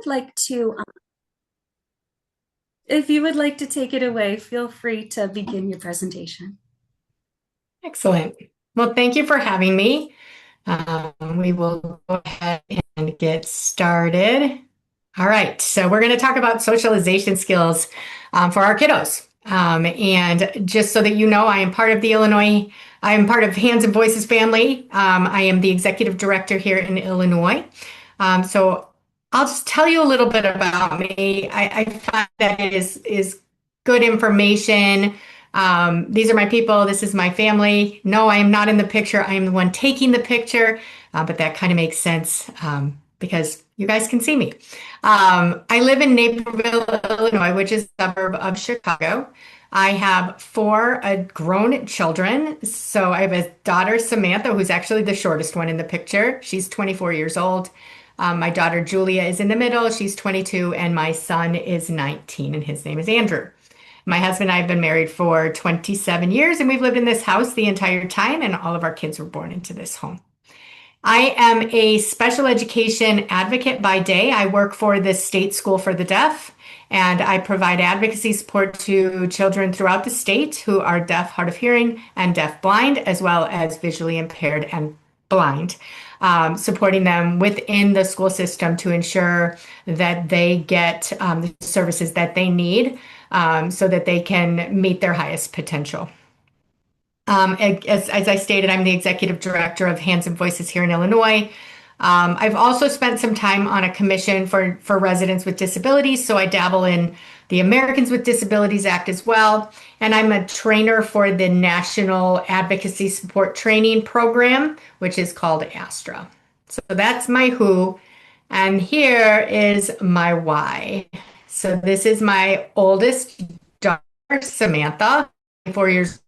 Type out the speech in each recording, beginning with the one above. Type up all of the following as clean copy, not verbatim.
would like to, if you would like to take it away, feel free to begin your presentation. Excellent. Well, thank you for having me. We will go ahead and get started. All right, so we're going to talk about socialization skills for our kiddos. And just so that you know, I am part of Hands and Voices family. I am the executive director here in Illinois. So I'll just tell you a little bit about me. I find that it is good information. These are my people. This is my family. No, I am not in the picture. I am the one taking the picture, but that kind of makes sense because you guys can see me. I live in Naperville, Illinois, which is a suburb of Chicago. I have four grown children. So I have a daughter, Samantha, who's actually the shortest one in the picture. She's 24 years old. My daughter, Julia, is in the middle. She's 22, and my son is 19, and his name is Andrew. My husband and I have been married for 27 years, and we've lived in this house the entire time, and all of our kids were born into this home. I am a special education advocate by day. I work for the State School for the Deaf, and I provide advocacy support to children throughout the state who are deaf, hard of hearing, and deaf blind, as well as visually impaired and blind, supporting them within the school system to ensure that they get the services that they need so that they can meet their highest potential. As I stated, I'm the executive director of Hands and Voices here in Illinois. I've also spent some time on a commission for residents with disabilities, so I dabble in the Americans with Disabilities Act as well. And I'm a trainer for the National Advocacy Support Training Program, which is called ASTRA. So that's my who, and here is my why. So this is my oldest daughter, Samantha, 4 years.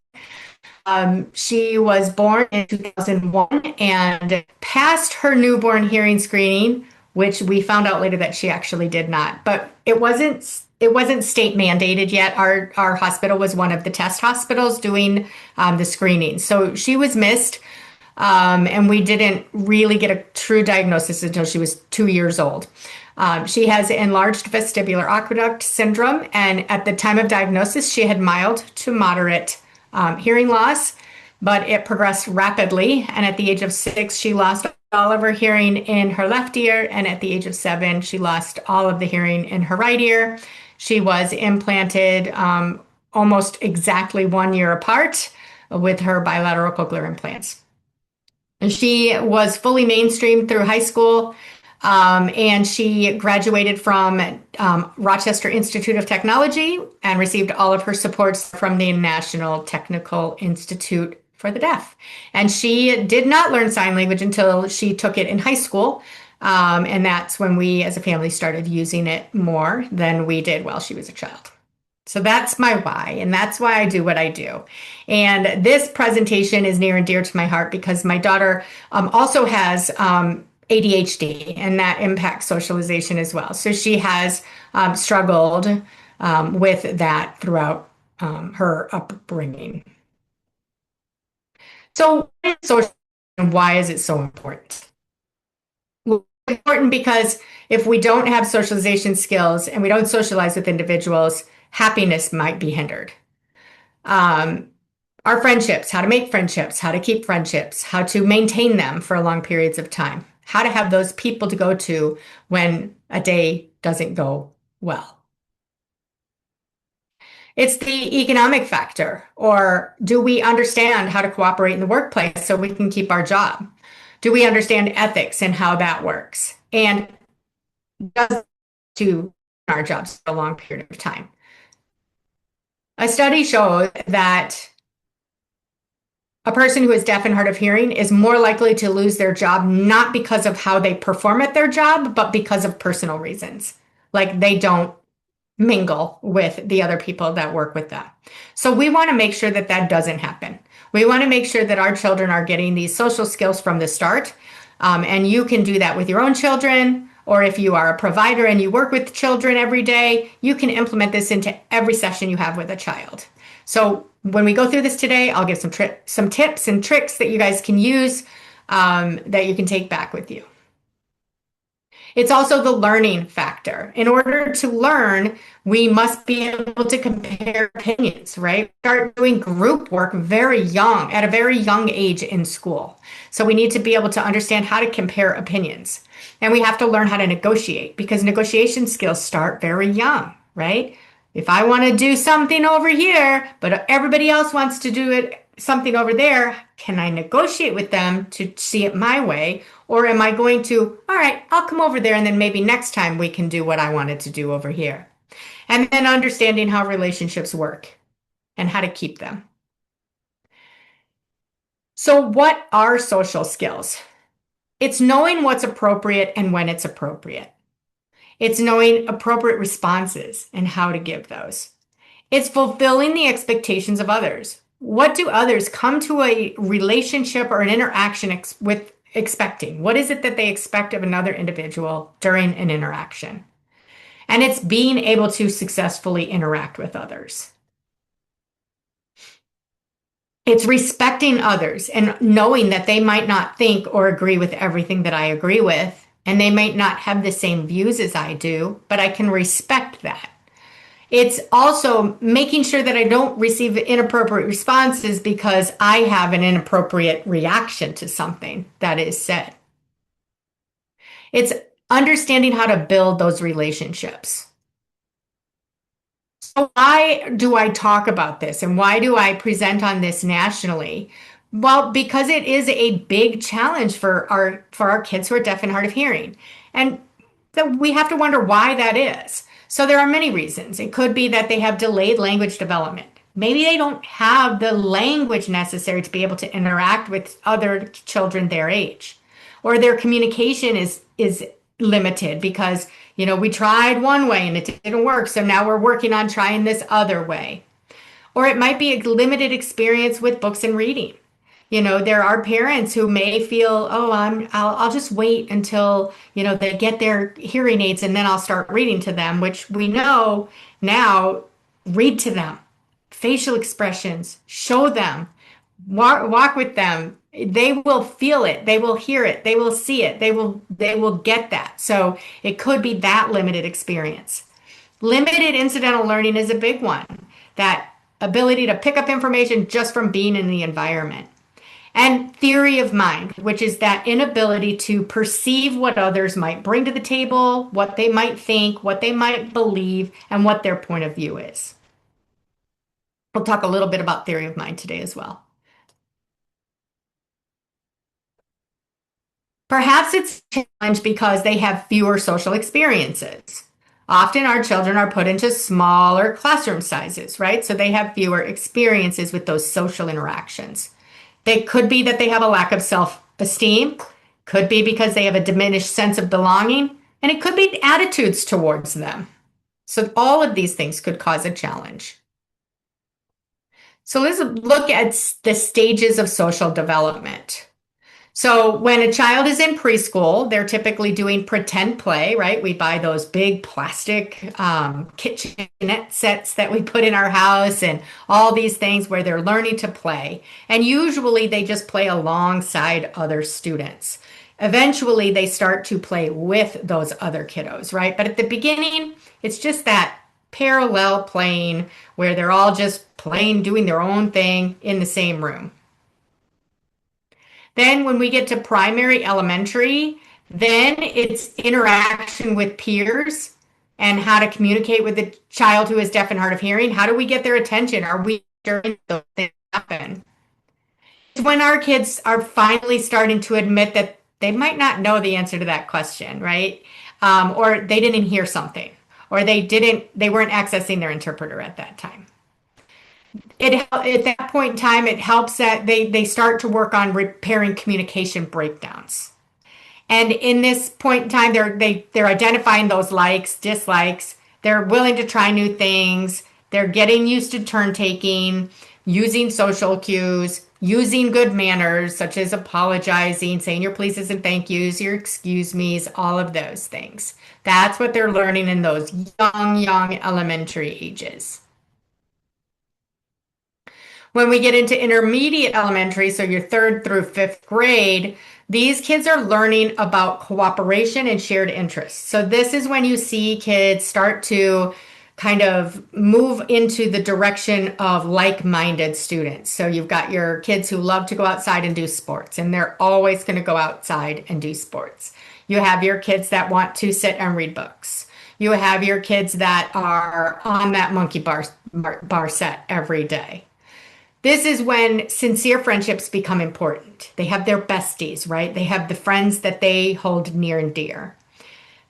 She was born in 2001 and passed her newborn hearing screening, which we found out later that she actually did not. But it wasn't state mandated yet. Our hospital was one of the test hospitals doing the screening. So she was missed, and we didn't really get a true diagnosis until she was 2 years old. She has enlarged vestibular aqueduct syndrome, and at the time of diagnosis, she had mild to moderate hearing loss, but it progressed rapidly. And at the age of 6, she lost all of her hearing in her left ear. And at the age of 7, she lost all of the hearing in her right ear. She was implanted almost exactly 1 year apart with her bilateral cochlear implants. And she was fully mainstreamed through high school. And she graduated from Rochester Institute of Technology and received all of her supports from the National Technical Institute for the Deaf. And she did not learn sign language until she took it in high school. And that's when we as a family started using it more than we did while she was a child. So that's my why, and that's why I do what I do. And this presentation is near and dear to my heart because my daughter also has ADHD, and that impacts socialization as well. So she has struggled with that throughout her upbringing. So, what is social and why is it so important? Well, it's important because if we don't have socialization skills and we don't socialize with individuals, happiness might be hindered. Um, our friendships, how to make friendships, how to keep friendships, how to maintain them for long periods of time, how to have those people to go to when a day doesn't go well. It's the economic factor, or do we understand how to cooperate in the workplace so we can keep our job? Do we understand ethics and how that works? And does to our jobs for a long period of time? A study showed that a person who is deaf and hard of hearing is more likely to lose their job, not because of how they perform at their job, but because of personal reasons. Like they don't mingle with the other people that work with them. So we want to make sure that that doesn't happen. We want to make sure that our children are getting these social skills from the start. And you can do that with your own children, or if you are a provider and you work with children every day, you can implement this into every session you have with a child. So when we go through this today, I'll give some tips and tricks that you guys can use that you can take back with you. It's also the learning factor. In order to learn, we must be able to compare opinions, right? Start doing group work very young, at a very young age in school. So we need to be able to understand how to compare opinions. And we have to learn how to negotiate because negotiation skills start very young, right? If I want to do something over here, but everybody else wants to do it something over there, can I negotiate with them to see it my way? Or am I going to, all right, I'll come over there and then maybe next time we can do what I wanted to do over here. And then understanding how relationships work and how to keep them. So, what are social skills? It's knowing what's appropriate and when it's appropriate. It's knowing appropriate responses and how to give those. It's fulfilling the expectations of others. What do others come to a relationship or an interaction with expecting? What is it that they expect of another individual during an interaction? And it's being able to successfully interact with others. It's respecting others and knowing that they might not think or agree with everything that I agree with, and they might not have the same views as I do, but I can respect that. It's also making sure that I don't receive inappropriate responses because I have an inappropriate reaction to something that is said. It's understanding how to build those relationships. So why do I talk about this and why do I present on this nationally? Well, because it is a big challenge for our kids who are deaf and hard of hearing. And we have to wonder why that is. So there are many reasons. It could be that they have delayed language development. Maybe they don't have the language necessary to be able to interact with other children their age. Or their communication is limited because, we tried one way and it didn't work. So now we're working on trying this other way. Or it might be a limited experience with books and reading. There are parents who may feel, oh, I'll just wait until, they get their hearing aids and then I'll start reading to them, which we know now, read to them, facial expressions, show them, walk with them. They will feel it. They will hear it. They will see it. They will get that. So it could be that limited experience. Limited incidental learning is a big one. That ability to pick up information just from being in the environment. And theory of mind, which is that inability to perceive what others might bring to the table, what they might think, what they might believe, and what their point of view is. We'll talk a little bit about theory of mind today as well. Perhaps it's a challenge because they have fewer social experiences. Often our children are put into smaller classroom sizes, right? So they have fewer experiences with those social interactions. They could be that they have a lack of self-esteem, could be because they have a diminished sense of belonging, and it could be attitudes towards them. So all of these things could cause a challenge. So let's look at the stages of social development. So when a child is in preschool, they're typically doing pretend play, right? We buy those big plastic kitchenette sets that we put in our house and all these things where they're learning to play. And usually they just play alongside other students. Eventually they start to play with those other kiddos, right? But at the beginning, it's just that parallel playing where they're all just playing, doing their own thing in the same room. Then when we get to primary elementary, then it's interaction with peers and how to communicate with a child who is deaf and hard of hearing. How do we get their attention? Are we during those things happen? It's when our kids are finally starting to admit that they might not know the answer to that question, right? Or they didn't hear something, or they weren't accessing their interpreter at that time. At that point in time, it helps that they start to work on repairing communication breakdowns. And in this point in time, they're identifying those likes, dislikes. They're willing to try new things. They're getting used to turn taking, using social cues, using good manners, such as apologizing, saying your pleases and thank yous, your excuse me's, all of those things. That's what they're learning in those young elementary ages. When we get into intermediate elementary, so your third through fifth grade, these kids are learning about cooperation and shared interests. So this is when you see kids start to kind of move into the direction of like-minded students. So you've got your kids who love to go outside and do sports, and they're always going to go outside and do sports. You have your kids that want to sit and read books. You have your kids that are on that monkey bar set every day. This is when sincere friendships become important. They have their besties, right? They have the friends that they hold near and dear.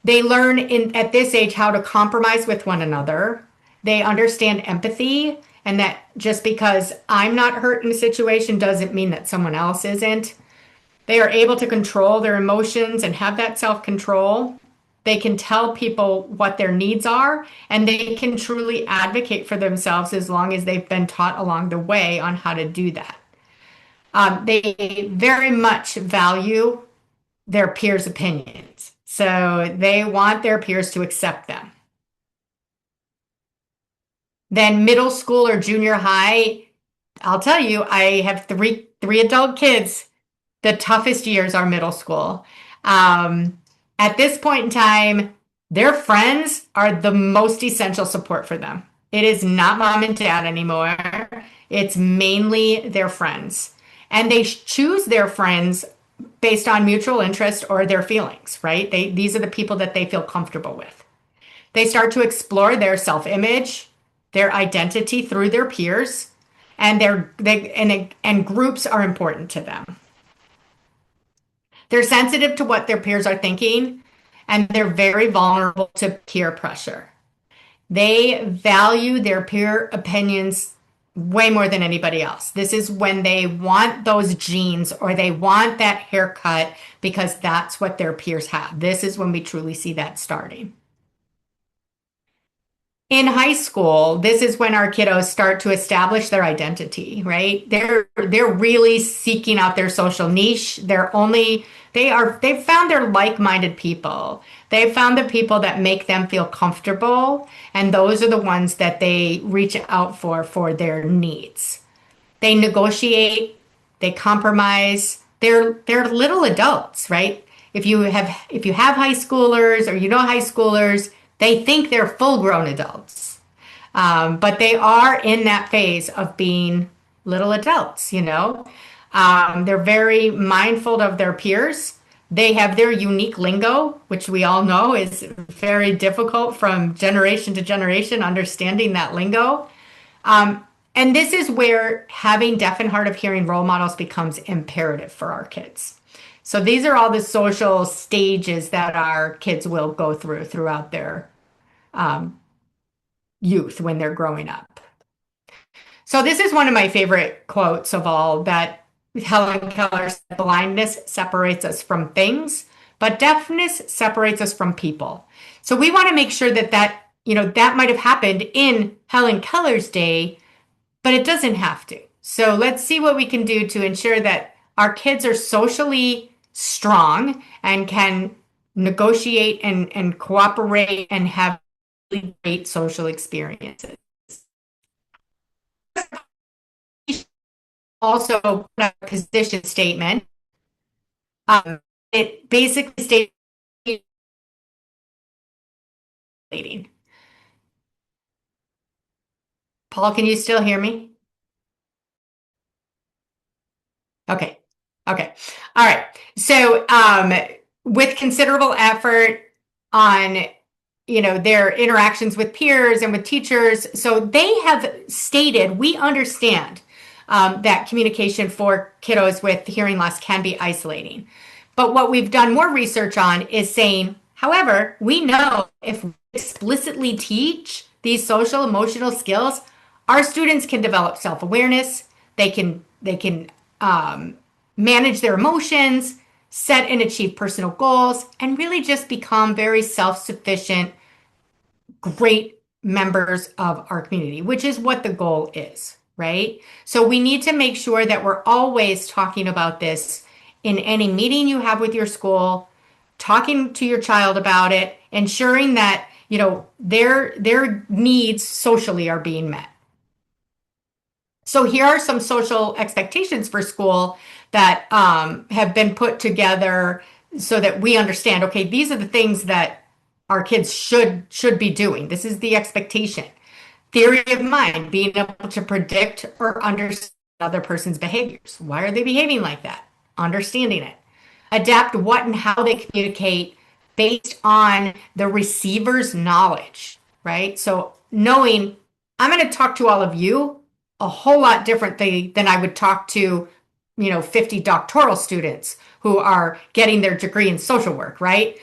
They learn at this age how to compromise with one another. They understand empathy, and that just because I'm not hurt in a situation doesn't mean that someone else isn't. They are able to control their emotions and have that self-control. They can tell people what their needs are, and they can truly advocate for themselves as long as they've been taught along the way on how to do that. They very much value their peers' opinions. So they want their peers to accept them. Then middle school or junior high, I'll tell you, I have three adult kids. The toughest years are middle school. Um, at this point in time, their friends are the most essential support for them. It is not mom and dad anymore. It's mainly their friends. And they choose their friends based on mutual interest or their feelings, right? These are the people that they feel comfortable with. They start to explore their self-image, their identity through their peers, and and groups are important to them. They're sensitive to what their peers are thinking, and they're very vulnerable to peer pressure. They value their peer opinions way more than anybody else. This is when they want those jeans or they want that haircut because that's what their peers have. This is when we truly see that starting. In high school, this is when our kiddos start to establish their identity, right? They're really seeking out their social niche. They've found their like-minded people. They've found the people that make them feel comfortable, and those are the ones that they reach out for their needs. They negotiate, they compromise. They're little adults, right? If you have high schoolers or you know high schoolers, they think they're full-grown adults. But they are in that phase of being little adults, you know. They're very mindful of their peers. They have their unique lingo, which we all know is very difficult from generation to generation, understanding that lingo. And this is where having deaf and hard of hearing role models becomes imperative for our kids. So these are all the social stages that our kids will go throughout their youth when they're growing up. So this is one of my favorite quotes of all that Helen Keller said, blindness separates us from things, but deafness separates us from people. So we want to make sure that might have happened in Helen Keller's day, but it doesn't have to. So let's see what we can do to ensure that our kids are socially strong and can negotiate and cooperate and have really great social experiences. Also, put a position statement. It basically states leading. Paul, can you still hear me? Okay. Okay. All right. So, with considerable effort on, their interactions with peers and with teachers, so they have stated, we understand that communication for kiddos with hearing loss can be isolating. But what we've done more research on is saying, however, we know if we explicitly teach these social emotional skills, our students can develop self-awareness. They can manage their emotions, set and achieve personal goals, and really just become very self-sufficient, great members of our community, which is what the goal is, right? So we need to make sure that we're always talking about this in any meeting you have with your school, talking to your child about it, ensuring that, their needs socially are being met. So here are some social expectations for school that have been put together so that we understand, okay, these are the things that our kids should be doing. This is the expectation. Theory of mind, being able to predict or understand other person's behaviors. Why are they behaving like that? Understanding it. Adapt what and how they communicate based on the receiver's knowledge, right? So knowing I'm going to talk to all of you a whole lot differently than I would talk to, 50 doctoral students who are getting their degree in social work, right?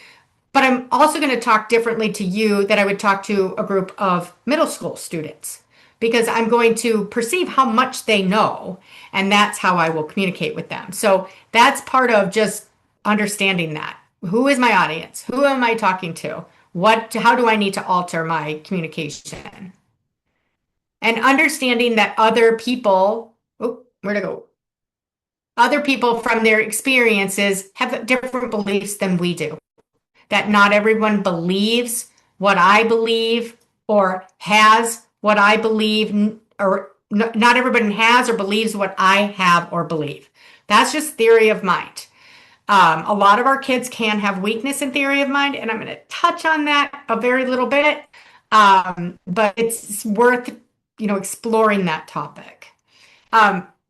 But I'm also going to talk differently to you that I would talk to a group of middle school students because I'm going to perceive how much they know, and that's how I will communicate with them. So that's part of just understanding that. Who is my audience? Who am I talking to? How do I need to alter my communication? And understanding that other people, oh, where'd it go? Other people from their experiences have different beliefs than we do, that not everyone believes what I believe or has what I believe, or not everybody has or believes what I have or believe. That's just theory of mind. A lot of our kids can have weakness in theory of mind, and I'm going to touch on that a very little bit. But it's worth, exploring that topic.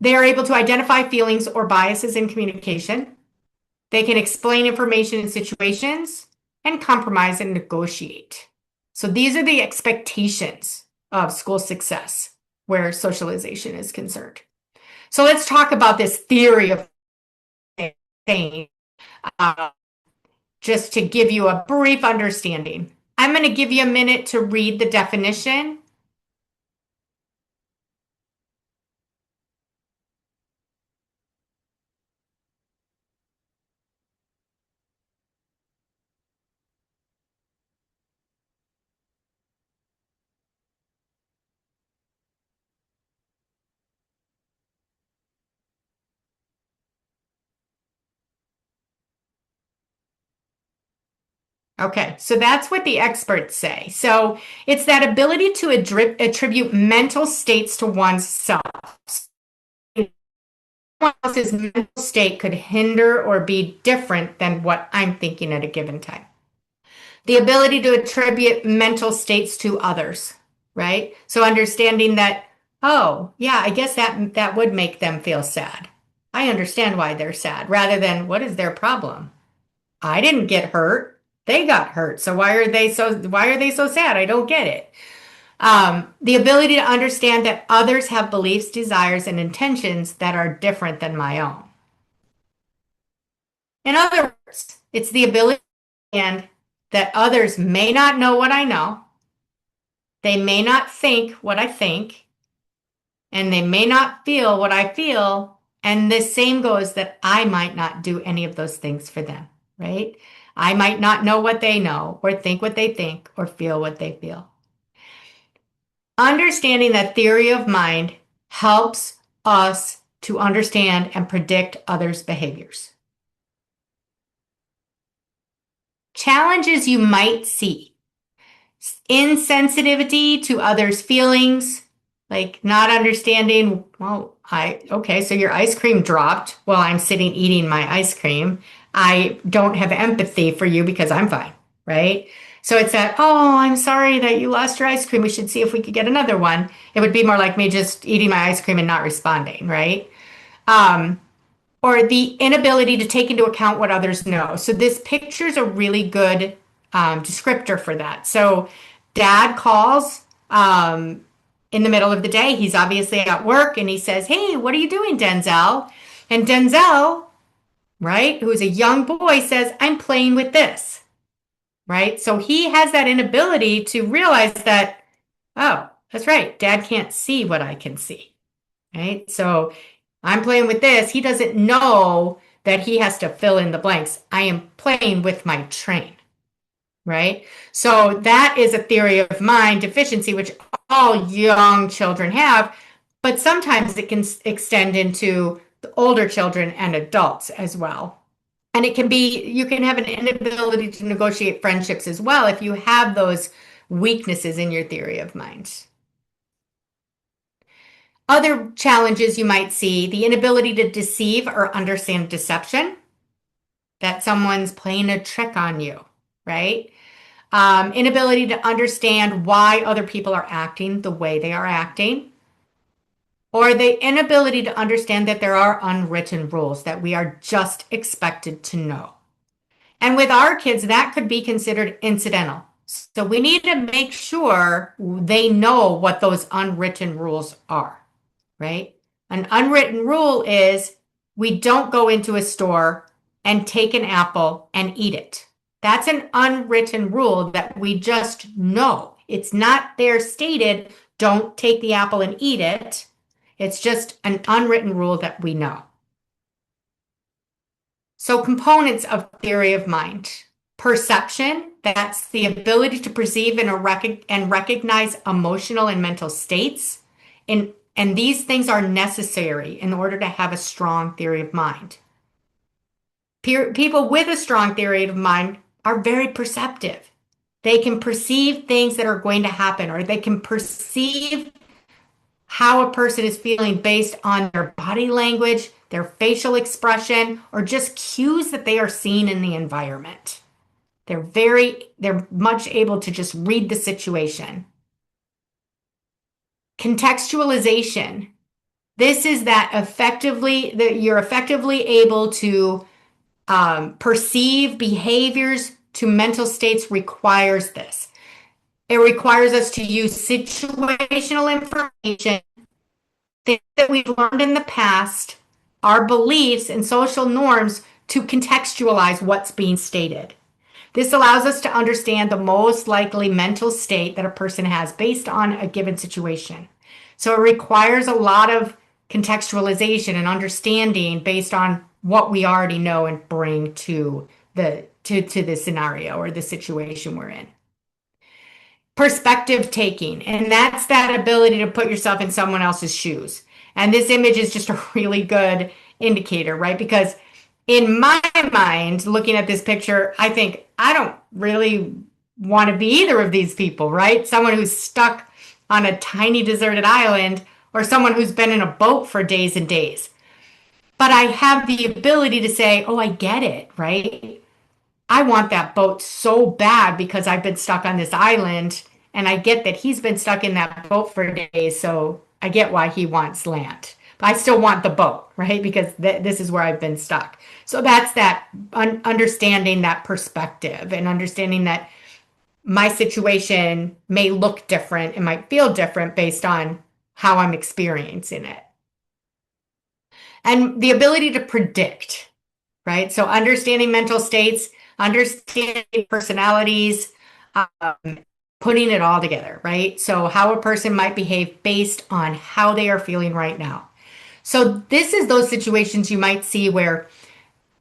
They are able to identify feelings or biases in communication. They can explain information in situations and compromise and negotiate. So these are the expectations of school success where socialization is concerned. So let's talk about this theory of thing, uh, just to give you a brief understanding. I'm going to give you a minute to read the definition. Okay, so that's what the experts say. So it's that ability to attribute mental states to one's self. Someone else's mental state could hinder or be different than what I'm thinking at a given time. The ability to attribute mental states to others, right? So understanding that, oh, yeah, I guess that would make them feel sad. I understand why they're sad, rather than what is their problem? I didn't get hurt. They got hurt. So why are they so sad? I don't get it. The ability to understand that others have beliefs, desires, and intentions that are different than my own. In other words, it's the ability to understand that others may not know what I know, they may not think what I think, and they may not feel what I feel. And the same goes that I might not do any of those things for them, right? I might not know what they know, or think what they think, or feel what they feel. Understanding that theory of mind helps us to understand and predict others' behaviors. Challenges you might see: insensitivity to others' feelings, like not understanding, well, okay, so your ice cream dropped while I'm sitting eating my ice cream. I don't have empathy for you because I'm fine, right? So it's that, oh, I'm sorry that you lost your ice cream. We should see if we could get another one. It would be more like me just eating my ice cream and not responding, right? Um, or the inability to take into account what others know. So this picture is a really good descriptor for that. So dad calls in the middle of the day. He's obviously at work and he says, "Hey, what are you doing, Denzel?" And Denzel, right, who's a young boy, says, "I'm playing with this," right? So he has that inability to realize that, oh, that's right, dad can't see what I can see, right? So I'm playing with this. He doesn't know that he has to fill in the blanks. I am playing with my train, right? So that is a theory of mind deficiency, which all young children have, but sometimes it can extend into the older children and adults as well. And you can have an inability to negotiate friendships as well if you have those weaknesses in your theory of mind. Other challenges you might see: the inability to deceive or understand deception, that someone's playing a trick on you, right? Inability to understand why other people are acting the way they are acting, or the inability to understand that there are unwritten rules that we are just expected to know. And with our kids, that could be considered incidental. So we need to make sure they know what those unwritten rules are, right? An unwritten rule is we don't go into a store and take an apple and eat it. That's an unwritten rule that we just know. It's not there stated, don't take the apple and eat it. It's just an unwritten rule that we know. So, components of theory of mind: perception, that's the ability to perceive and recognize emotional and mental states. And these things are necessary in order to have a strong theory of mind. People with a strong theory of mind are very perceptive. They can perceive things that are going to happen, or they can perceive how a person is feeling based on their body language, their facial expression, or just cues that they are seeing in the environment. They're much able to just read the situation. Contextualization. This is that you're effectively able to perceive behaviors to mental states. Requires this. It requires us to use situational information, things that we've learned in the past, our beliefs and social norms, to contextualize what's being stated. This allows us to understand the most likely mental state that a person has based on a given situation. So it requires a lot of contextualization and understanding based on what we already know and bring to the scenario or the situation we're in. Perspective taking, and that's that ability to put yourself in someone else's shoes. And this image is just a really good indicator, right? Because in my mind, looking at this picture, I think I don't really want to be either of these people, right? Someone who's stuck on a tiny deserted island, or someone who's been in a boat for days and days. But I have the ability to say, oh, I get it, right? I want that boat so bad because I've been stuck on this island, and I get that he's been stuck in that boat for days, so I get why he wants land. But I still want the boat, right? Because this is where I've been stuck. So that's that understanding that perspective and understanding that my situation may look different and might feel different based on how I'm experiencing it. And the ability to predict, right? So understanding mental states, understanding personalities, putting it all together, right? So how a person might behave based on how they are feeling right now. So this is those situations you might see where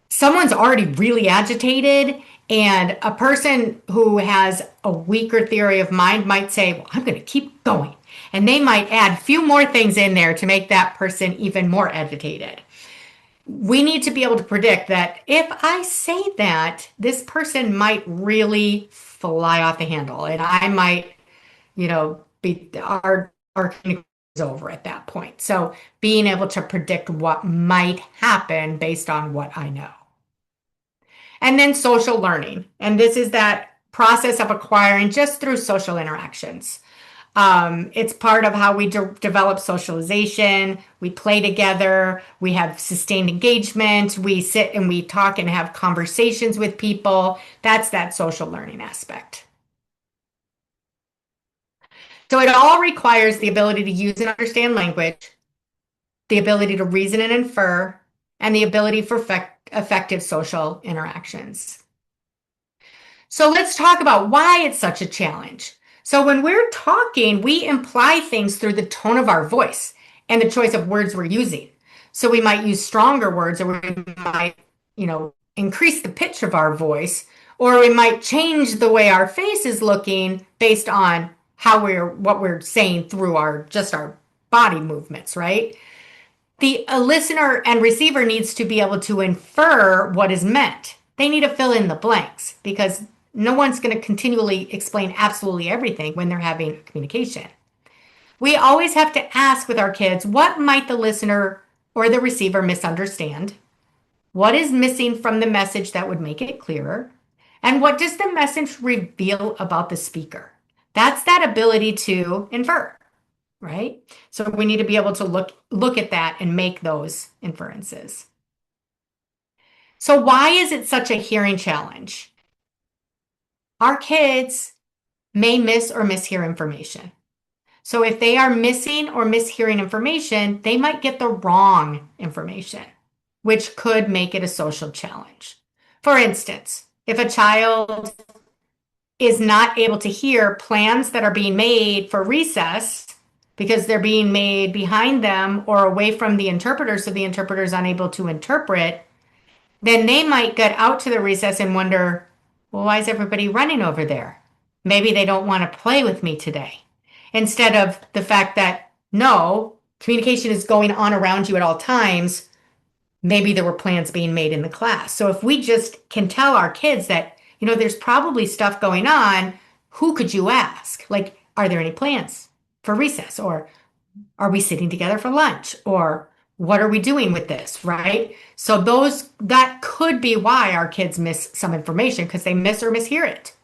someone's already really agitated, and a person who has a weaker theory of mind might say, well, I'm going to keep going. And they might add a few more things in there to make that person even more agitated. We need to be able to predict that if I say that, this person might really fly off the handle, and I might, be our communication is over at that point. So being able to predict what might happen based on what I know. And then social learning. And this is that process of acquiring just through social interactions. It's part of how we develop socialization. We play together. We have sustained engagement. We sit and we talk and have conversations with people. That's that social learning aspect. So it all requires the ability to use and understand language, the ability to reason and infer, and the ability for effective social interactions. So let's talk about why it's such a challenge. So when we're talking, we imply things through the tone of our voice and the choice of words we're using. So we might use stronger words, or we might, increase the pitch of our voice, or we might change the way our face is looking based on what we're saying through our body movements, right? The listener and receiver needs to be able to infer what is meant. They need to fill in the blanks, because no one's going to continually explain absolutely everything when they're having communication. We always have to ask with our kids, what might the listener or the receiver misunderstand? What is missing from the message that would make it clearer? And what does the message reveal about the speaker? That's that ability to infer, right? So we need to be able to look at that and make those inferences. So why is it such a hearing challenge? Our kids may miss or mishear information. So if they are missing or mishearing information, they might get the wrong information, which could make it a social challenge. For instance, if a child is not able to hear plans that are being made for recess because they're being made behind them or away from the interpreter, so the interpreter is unable to interpret, then they might get out to the recess and wonder, well, why is everybody running over there? Maybe they don't want to play with me today. Instead of the fact that, no, communication is going on around you at all times. Maybe there were plans being made in the class. So if we just can tell our kids that, there's probably stuff going on, who could you ask? Like, are there any plans for recess? Or are we sitting together for lunch? Or what are we doing with this, right? So that could be why our kids miss some information, because they miss or mishear it.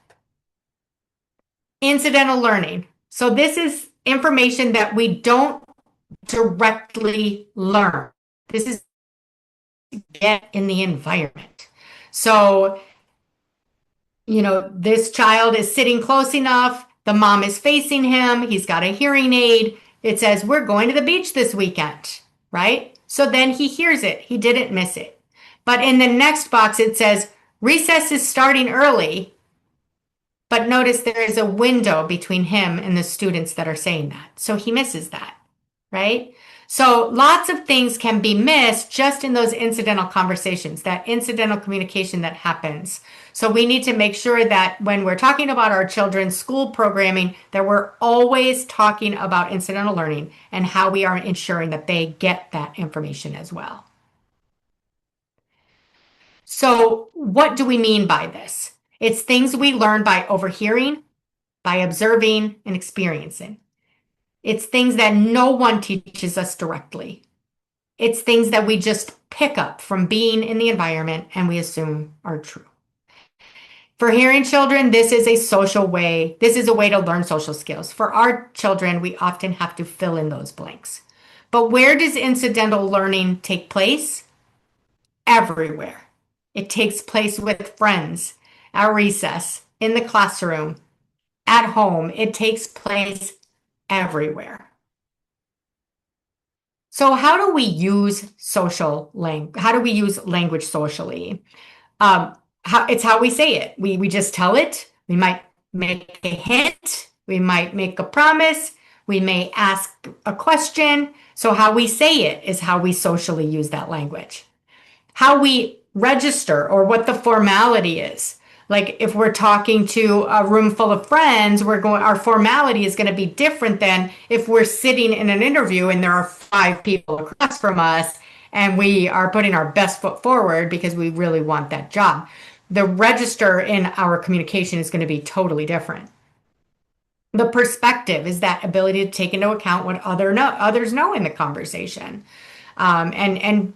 Incidental learning. So this is information that we don't directly learn. This is get in the environment. So, this child is sitting close enough. The mom is facing him. He's got a hearing aid. It says, we're going to the beach this weekend, right? So then he hears it. He didn't miss it. But in the next box, it says, recess is starting early. But notice there is a window between him and the students that are saying that. So he misses that, right? So lots of things can be missed just in those incidental conversations, that incidental communication that happens. So we need to make sure that when we're talking about our children's school programming, that we're always talking about incidental learning and how we are ensuring that they get that information as well. So what do we mean by this? It's things we learn by overhearing, by observing, and experiencing. It's things that no one teaches us directly. It's things that we just pick up from being in the environment and we assume are true. For hearing children, this is a social way. This is a way to learn social skills. For our children, we often have to fill in those blanks. But where does incidental learning take place? Everywhere. It takes place with friends, at recess, in the classroom, at home. It takes place everywhere. So how do we use how do we use language socially? It's how we say it. We just tell it. We might make a hint. We might make a promise. We may ask a question. So how we say it is how we socially use that language. How we register or what the formality is. Like if we're talking to a room full of friends, our formality is going to be different than if we're sitting in an interview and there are 5 people across from us and we are putting our best foot forward because we really want that job. The register in our communication is going to be totally different. The perspective is that ability to take into account what others know in the conversation, and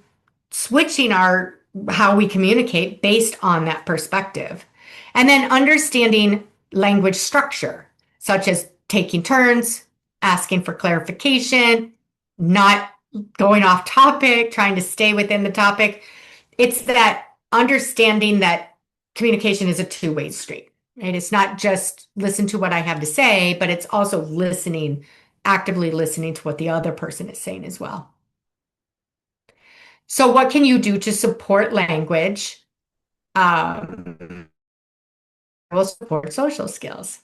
switching how we communicate based on that perspective. And then understanding language structure, such as taking turns, asking for clarification, not going off topic, trying to stay within the topic. It's that understanding that communication is a two-way street, right? It's not just listen to what I have to say, but it's also actively listening to what the other person is saying as well. So what can you do to support language? Will support social skills.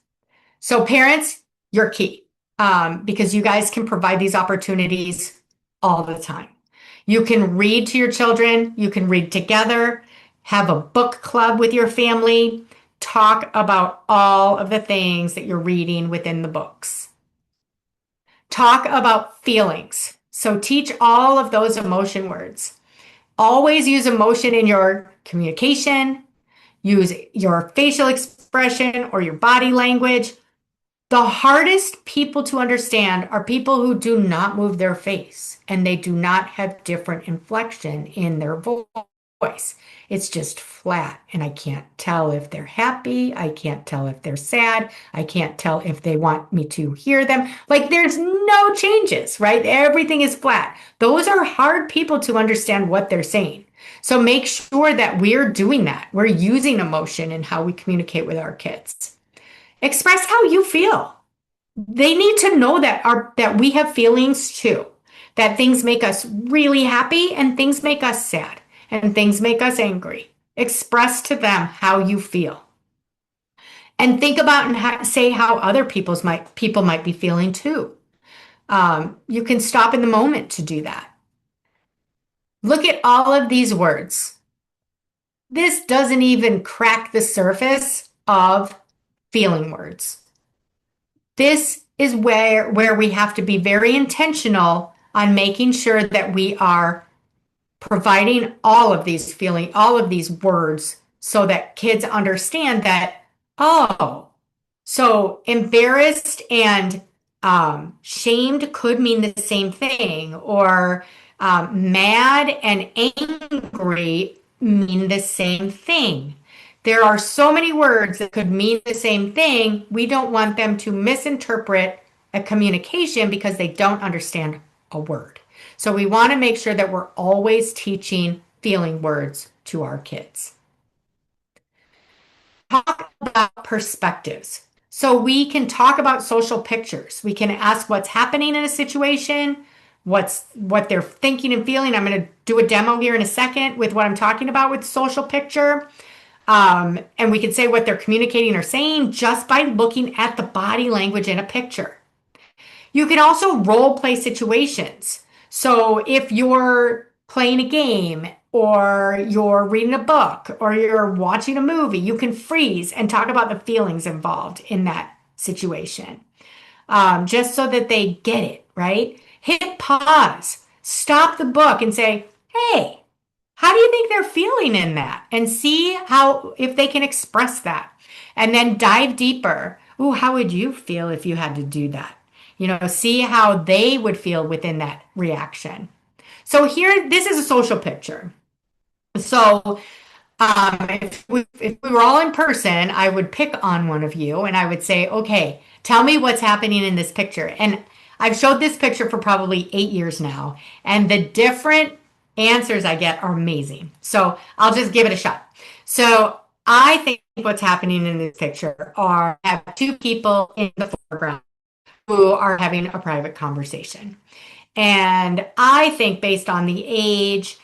So parents, you're key, because you guys can provide these opportunities all the time. You can read to your children. You can read together, have a book club with your family, talk about all of the things that you're reading within the books. Talk about feelings. So teach all of those emotion words. Always use emotion in your communication. Use your facial expression or your body language. The hardest people to understand are people who do not move their face and they do not have different inflection in their voice. It's just flat, and I can't tell if they're happy. I can't tell if they're sad. I can't tell if they want me to hear them. Like there's no changes, right? Everything is flat. Those are hard people to understand what they're saying. So make sure that we're doing that. We're using emotion in how we communicate with our kids. Express how you feel. They need to know that we have feelings too. That things make us really happy and things make us sad and things make us angry. Express to them how you feel. And think about and say how other people might be feeling too. You can stop in the moment to do that. Look at all of these words. This doesn't even crack the surface of feeling words. This is where we have to be very intentional on making sure that we are providing all of these words so that kids understand that, oh, so embarrassed and shamed could mean the same thing, or mad and angry mean the same thing. There are so many words that could mean the same thing. We don't want them to misinterpret a communication because they don't understand a word. So we want to make sure that we're always teaching feeling words to our kids. Talk about perspectives. So we can talk about social pictures. We can ask what's happening in a situation, what they're thinking and feeling. I'm going to do a demo here in a second with what I'm talking about with social picture. And we can say what they're communicating or saying just by looking at the body language in a picture. You can also role play situations. So if you're playing a game or you're reading a book or you're watching a movie, you can freeze and talk about the feelings involved in that situation, just so that they get it, right? Hit pause, stop the book and say, hey, how do you think they're feeling in that? And see how, if they can express that. And then dive deeper. Ooh, how would you feel if you had to do that? See how they would feel within that reaction. So here, this is a social picture. So if we were all in person, I would pick on one of you and I would say, okay, tell me what's happening in this picture. And I've showed this picture for probably 8 years now, and the different answers I get are amazing. So I'll just give it a shot. So I think what's happening in this picture are have two people in the foreground who are having a private conversation. And I think based on the age,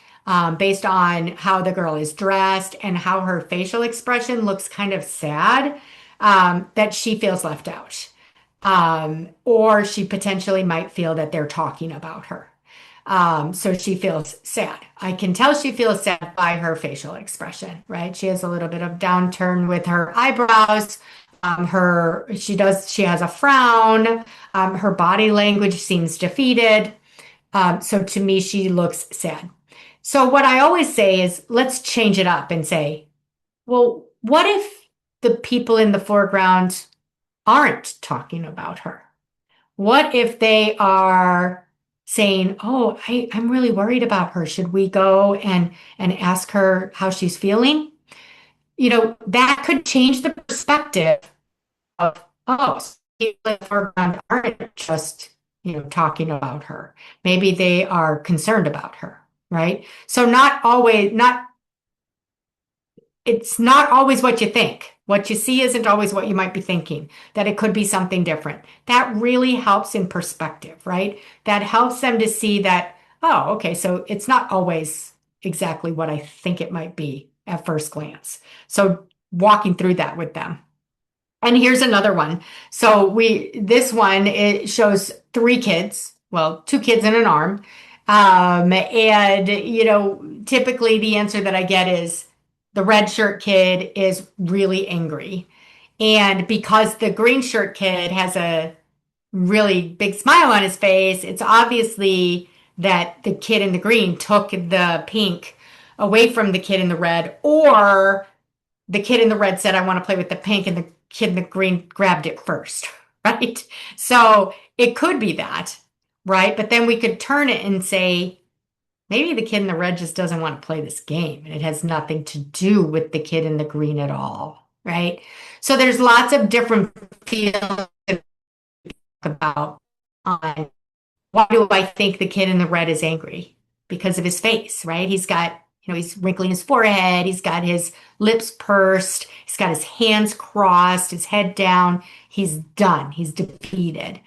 based on how the girl is dressed and how her facial expression looks kind of sad, that she feels left out. Or she potentially might feel that they're talking about her. So she feels sad. I can tell she feels sad by her facial expression, right? She has a little bit of downturn with her eyebrows. She has a frown. Her body language seems defeated. So to me, she looks sad. So what I always say is, let's change it up and say, well, what if the people in the foreground aren't talking about her? What if they are saying, oh, I'm really worried about her. Should we go and ask her how she's feeling? That could change the perspective of, oh, so people in the foreground aren't just, talking about her. Maybe they are concerned about her, right? So it's not always what you think. What you see isn't always what you might be thinking, that it could be something different. That really helps in perspective, right? That helps them to see that, oh, okay, so it's not always exactly what I think it might be at first glance. So walking through that with them. And here's another one. So this one, it shows three kids, well, two kids and an arm. And, typically the answer that I get is the red shirt kid is really angry. And because the green shirt kid has a really big smile on his face, it's obviously that the kid in the green took the pink away from the kid in the red, or the kid in the red said, I want to play with the pink, and the kid in the green grabbed it first, right? So it could be that, right? But then we could turn it and say, maybe the kid in the red just doesn't want to play this game and it has nothing to do with the kid in the green at all, right? So there's lots of different feelings about on why do I think the kid in the red is angry? Because of his face, right? He's got, he's wrinkling his forehead, he's got his lips pursed, he's got his hands crossed, his head down. He's done, he's defeated.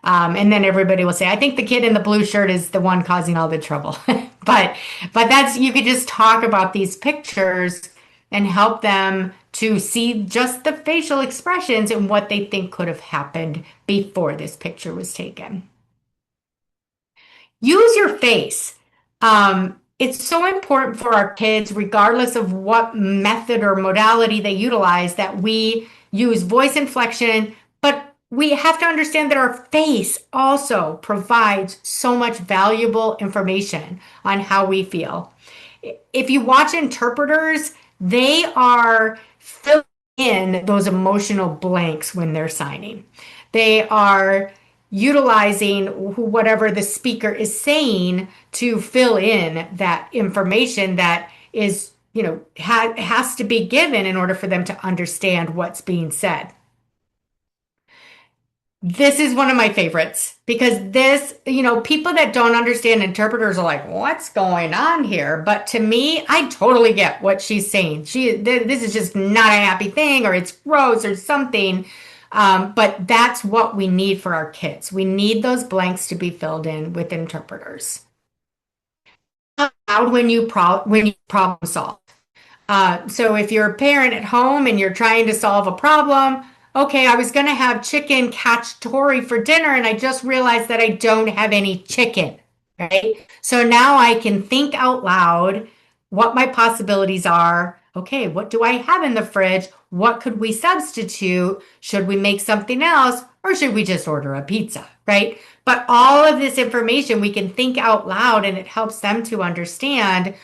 And then everybody will say, I think the kid in the blue shirt is the one causing all the trouble. But that's, you could just talk about these pictures and help them to see just the facial expressions and what they think could have happened before this picture was taken. Use your face. It's so important for our kids, regardless of what method or modality they utilize, that we use voice inflection, but we have to understand that our face also provides so much valuable information on how we feel. If you watch interpreters, they are filling in those emotional blanks when they're signing. They are utilizing whatever the speaker is saying to fill in that information that is, has to be given in order for them to understand what's being said. This is one of my favorites because this, people that don't understand interpreters are like, what's going on here? But to me, I totally get what she's saying. This is just not a happy thing, or it's gross or something. But that's what we need for our kids. We need those blanks to be filled in with interpreters. Out when you problem solve. So if you're a parent at home and you're trying to solve a problem, okay, I was going to have chicken cacciatore for dinner and I just realized that I don't have any chicken, right? So now I can think out loud what my possibilities are. Okay, what do I have in the fridge? What could we substitute? Should we make something else or should we just order a pizza, right? But all of this information we can think out loud and it helps them to understand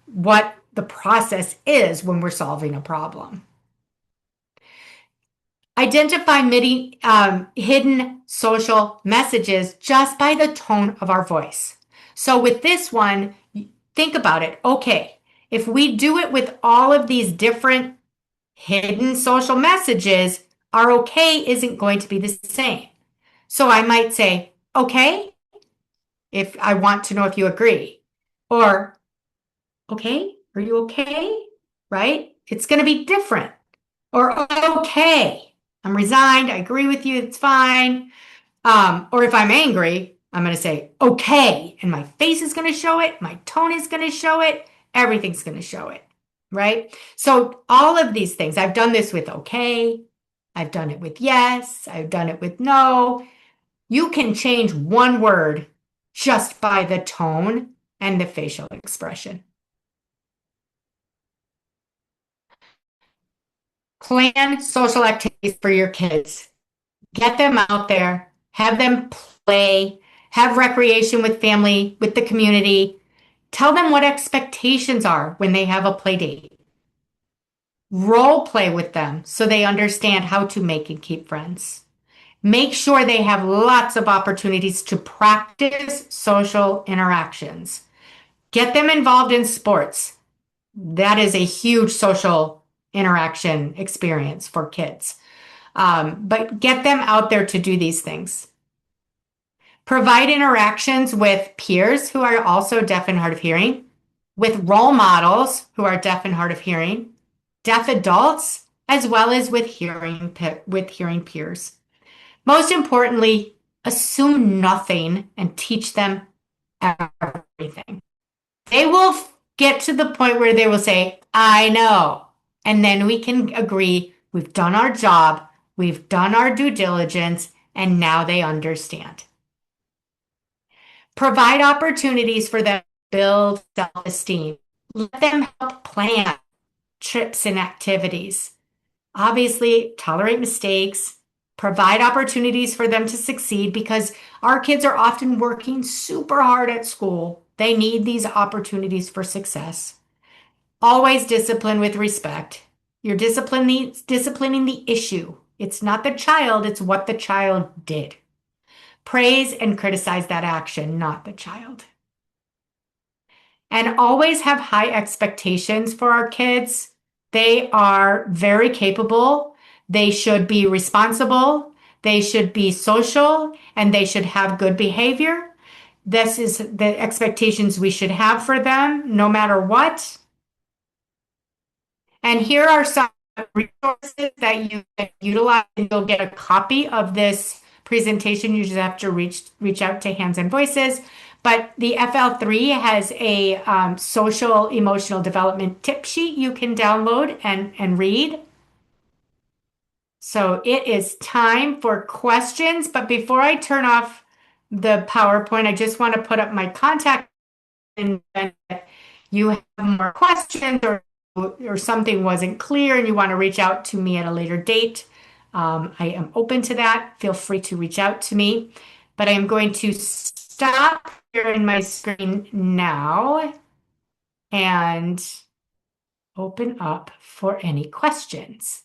what the process is when we're solving a problem. Identify hidden social messages just by the tone of our voice. So with this one, think about it. Okay, if we do it with all of these different hidden social messages, our okay isn't going to be the same. So I might say, okay, if I want to know if you agree, or okay, are you okay? Right? It's going to be different. Or okay, I'm resigned. I agree with you. It's fine. Or if I'm angry, I'm going to say okay, and my face is going to show it. My tone is going to show it. Everything's going to show it. Right? So all of these things, I've done this with okay. I've done it with yes. I've done it with no. You can change one word just by the tone and the facial expression. Plan social activities for your kids. Get them out there, have them play, have recreation with family, with the community. Tell them what expectations are when they have a play date. Role play with them so they understand how to make and keep friends. Make sure they have lots of opportunities to practice social interactions. Get them involved in sports. That is a huge social interaction experience for kids. But get them out there to do these things. Provide interactions with peers who are also deaf and hard of hearing, with role models who are deaf and hard of hearing, deaf adults, as well as with hearing peers. Most importantly, assume nothing and teach them everything. They will get to the point where they will say, I know. And then we can agree we've done our job, we've done our due diligence, and now they understand. Provide opportunities for them to build self-esteem. Let them help plan trips and activities. Obviously, tolerate mistakes. Provide opportunities for them to succeed because our kids are often working super hard at school. They need these opportunities for success. Always discipline with respect. You're disciplining the issue, It's not the child, it's what the child did. Praise and criticize that action, not the child. And always have high expectations for our kids. They are very capable. They should be responsible. They should be social and they should have good behavior. This is the expectations we should have for them, no matter what. And here are some resources that you can utilize. You'll get a copy of this presentation. You just have to reach out to Hands and Voices. But the FL3 has a social emotional development tip sheet you can download and read. So it is time for questions. But before I turn off the PowerPoint, I just want to put up my contact and you have more questions or something wasn't clear and you want to reach out to me at a later date, I am open to that. Feel free to reach out to me. But I am going to stop sharing my screen now and open up for any questions.